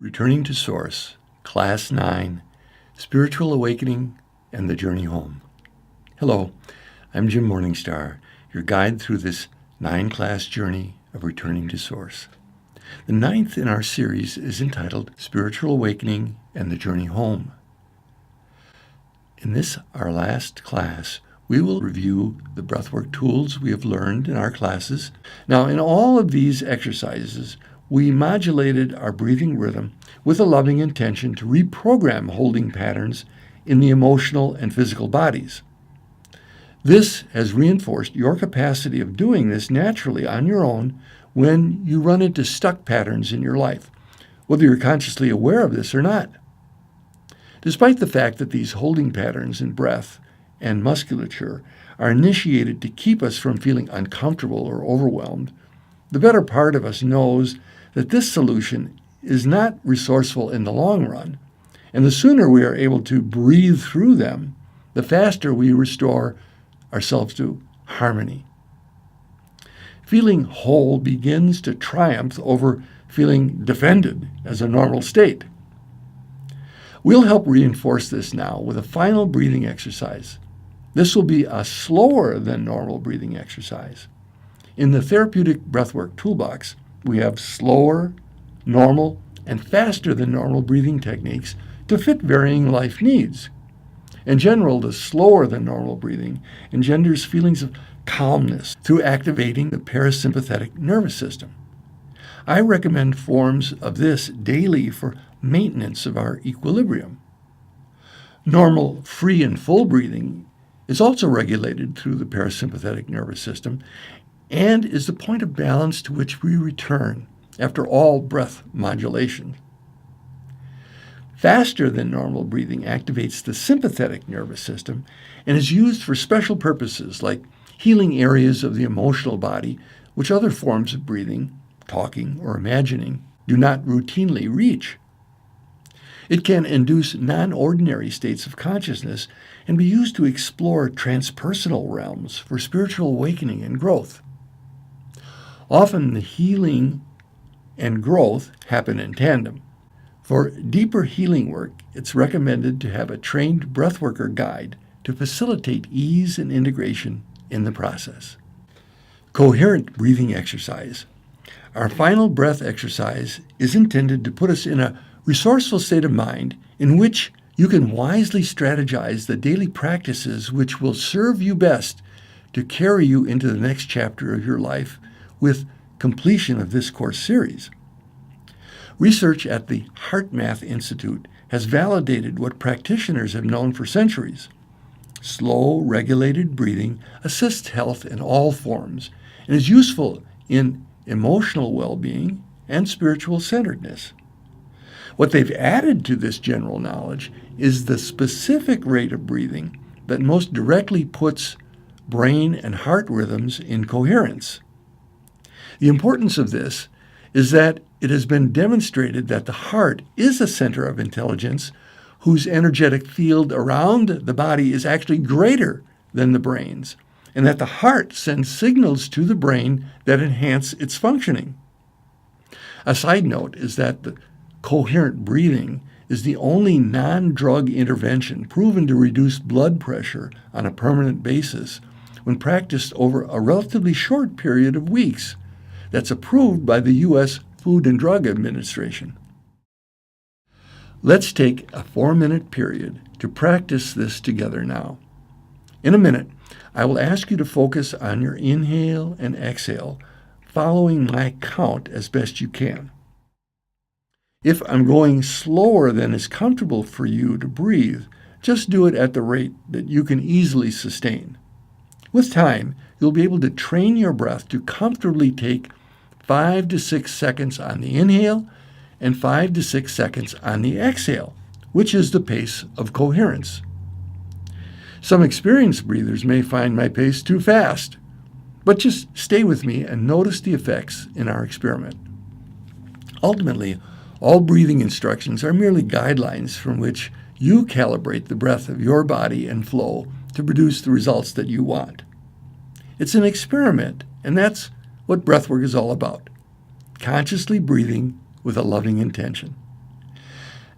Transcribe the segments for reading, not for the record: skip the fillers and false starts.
Returning to Source, Class 9, Spiritual Awakening and the Journey Home. Hello, I'm Jim Morningstar, your guide through this 9-class journey of returning to Source. The 9th in our series is entitled Spiritual Awakening and the Journey Home. In this, our last class, we will review the breathwork tools we have learned in our classes. Now, in all of these exercises, we modulated our breathing rhythm with a loving intention to reprogram holding patterns in the emotional and physical bodies. This has reinforced your capacity of doing this naturally on your own when you run into stuck patterns in your life, whether you're consciously aware of this or not. Despite the fact that these holding patterns in breath and musculature are initiated to keep us from feeling uncomfortable or overwhelmed, the better part of us knows that this solution is not resourceful in the long run, and the sooner we are able to breathe through them, the faster we restore ourselves to harmony. Feeling whole begins to triumph over feeling defended as a normal state. We'll help reinforce this now with a final breathing exercise. This will be a slower than normal breathing exercise. In the therapeutic breathwork toolbox, we have slower, normal, and faster than normal breathing techniques to fit varying life needs. In general, the slower than normal breathing engenders feelings of calmness through activating the parasympathetic nervous system. I recommend forms of this daily for maintenance of our equilibrium. Normal, free and full breathing is also regulated through the parasympathetic nervous system and is the point of balance to which we return after all breath modulation. Faster than normal breathing activates the sympathetic nervous system and is used for special purposes like healing areas of the emotional body, which other forms of breathing, talking, or imagining do not routinely reach. It can induce non-ordinary states of consciousness and be used to explore transpersonal realms for spiritual awakening and growth. Often the healing and growth happen in tandem. For deeper healing work, it's recommended to have a trained breathworker guide to facilitate ease and integration in the process. Coherent breathing exercise. Our final breath exercise is intended to put us in a resourceful state of mind in which you can wisely strategize the daily practices which will serve you best to carry you into the next chapter of your life with completion of this course series. Research at the HeartMath Institute has validated what practitioners have known for centuries. Slow, regulated breathing assists health in all forms and is useful in emotional well-being and spiritual centeredness. What they've added to this general knowledge is the specific rate of breathing that most directly puts brain and heart rhythms in coherence. The importance of this is that it has been demonstrated that the heart is a center of intelligence whose energetic field around the body is actually greater than the brain's, and that the heart sends signals to the brain that enhance its functioning. A side note is that the coherent breathing is the only non-drug intervention proven to reduce blood pressure on a permanent basis when practiced over a relatively short period of weeks. That's approved by the U.S. Food and Drug Administration. Let's take a 4-minute period to practice this together now. In a minute, I will ask you to focus on your inhale and exhale, following my count as best you can. If I'm going slower than is comfortable for you to breathe, just do it at the rate that you can easily sustain. With time, you'll be able to train your breath to comfortably take 5 to 6 seconds on the inhale and 5 to 6 seconds on the exhale, which is the pace of coherence. Some experienced breathers may find my pace too fast, but just stay with me and notice the effects in our experiment. Ultimately, all breathing instructions are merely guidelines from which you calibrate the breath of your body and flow to produce the results that you want. It's an experiment, and that's what breathwork is all about, consciously breathing with a loving intention.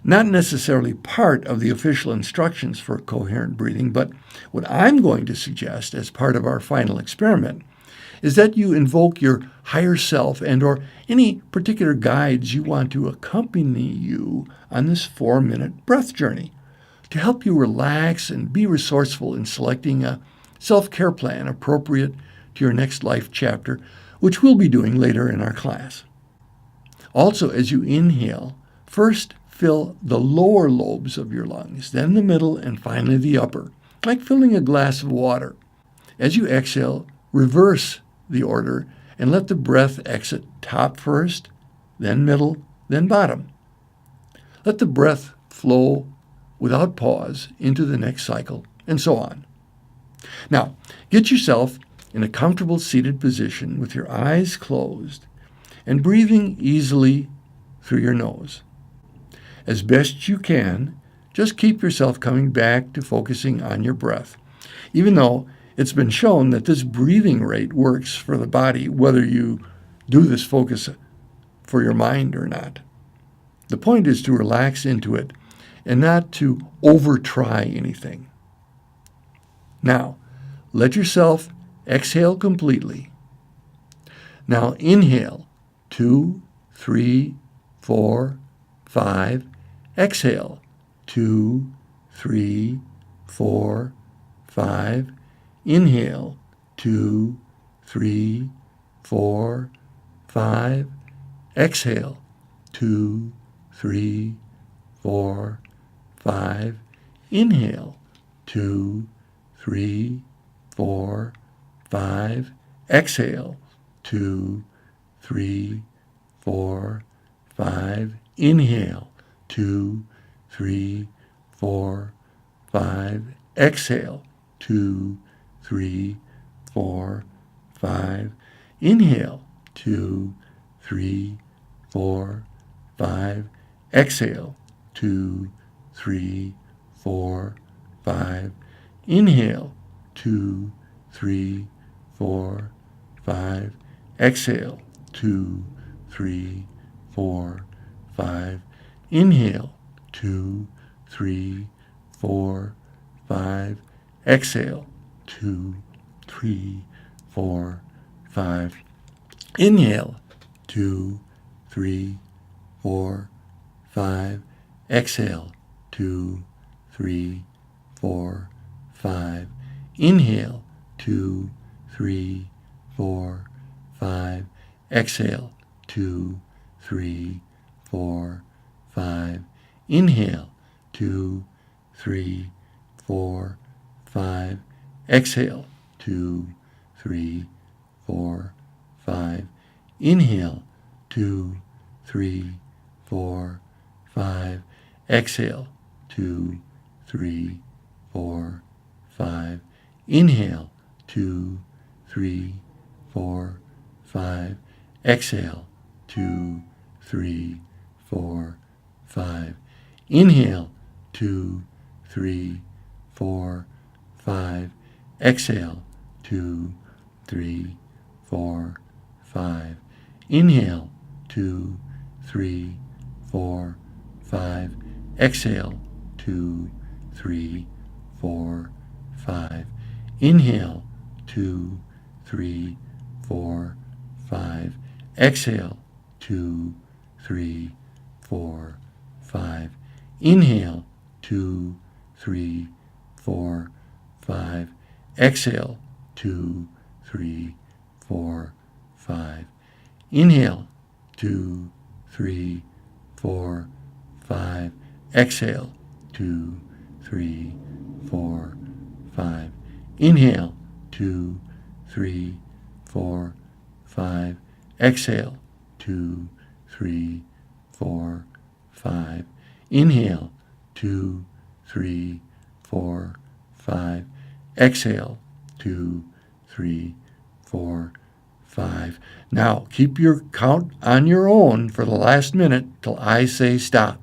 Not necessarily part of the official instructions for coherent breathing, but what I'm going to suggest as part of our final experiment is that you invoke your higher self and or any particular guides you want to accompany you on this 4-minute breath journey to help you relax and be resourceful in selecting a self-care plan appropriate to your next life chapter, which we'll be doing later in our class. Also, as you inhale, first fill the lower lobes of your lungs, then the middle, and finally the upper, like filling a glass of water. As you exhale, reverse the order and let the breath exit top first, then middle, then bottom. Let the breath flow without pause into the next cycle, and so on. Now, get yourself in a comfortable seated position with your eyes closed and breathing easily through your nose. As best you can, just keep yourself coming back to focusing on your breath, even though it's been shown that this breathing rate works for the body, whether you do this focus for your mind or not. The point is to relax into it and not to over-try anything. Now, let yourself exhale completely. Now inhale, 2, 3, 4, 5. Exhale, 2, 3, 4, 5. Inhale, 2, 3, 4, 5. Exhale, 2, 3, 4, 5. Inhale, 2, 3, 4, 5. Exhale, 2, 3, 4, 5. Inhale, 2, 3, 4, 5. Exhale, 2, 3, 4, 5. Inhale, 2, 3, 4, 5. Exhale, 2, 3, 4, 5. Inhale, 2, 3, 4, 5. Exhale, 2, 3, 4, 5. Inhale, 2, 3, 4, 5. Exhale, 2, 3, 4, 5. Inhale, 2, 3, 4, 5. Exhale, 2, 3, 4, 5. Inhale, 2, 3, 4, 5. Exhale, 2, 3, 4, 5. Inhale, 2, 3, 4, 5. Exhale, 2, 3, 4, 5. Inhale, 2, 3, 4, 5. Exhale, 2, 3, 4, 5. Inhale, 2, 3, 4, 5. Exhale, 2, 3, 4, 5. Inhale, 2, 3, 4, 5. Exhale, 2, 3, 4, 5. Inhale, 2, 3, 4, 5. Exhale, 2, 3, 4, 5. Inhale, 2, 3, 4, 5. Exhale, 2, 3, 4, 5. Inhale, 2, 3, 4, 5. Exhale, 2, 3, 4, 5. Inhale, 2, 3, 4, 5. Exhale, 2, 3, 4, 5. Inhale, 2, 3, 4, 5. Exhale, 2, 3, 4, 5. Inhale, 2, 3, 4, 5. Exhale, 2, 3, 4, 5. Now, keep your count on your own for the last minute till I say stop.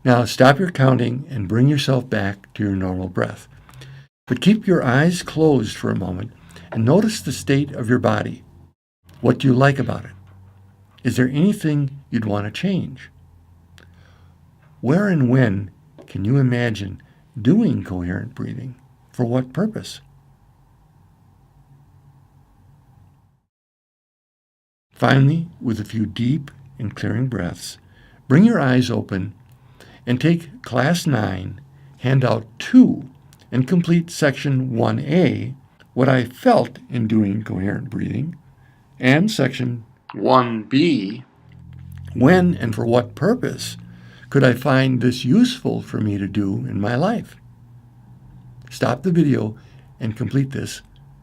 Now stop your counting and bring yourself back to your normal breath. But keep your eyes closed for a moment and notice the state of your body. What do you like about it? Is there anything you'd want to change? Where and when can you imagine doing coherent breathing? For what purpose? Finally, with a few deep and clearing breaths, bring your eyes open and take Class 9, Handout 2, and complete Section 1A, What I Felt in Doing Coherent Breathing, and Section 1B, When and for what purpose could I find this useful for me to do in my life? Stop the video and complete this,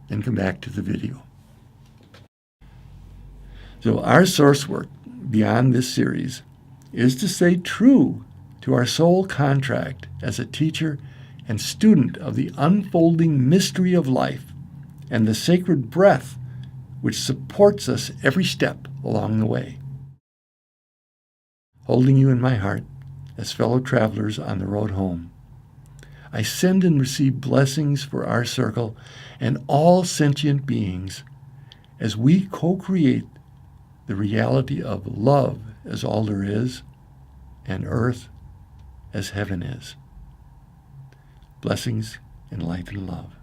then come back to the video. So our source work beyond this series is to stay true to our soul contract as a teacher and student of the unfolding mystery of life and the sacred breath which supports us every step along the way. Holding you in my heart as fellow travelers on the road home, I send and receive blessings for our circle and all sentient beings as we co-create the reality of love as all there is and earth as heaven is. Blessings in life and love.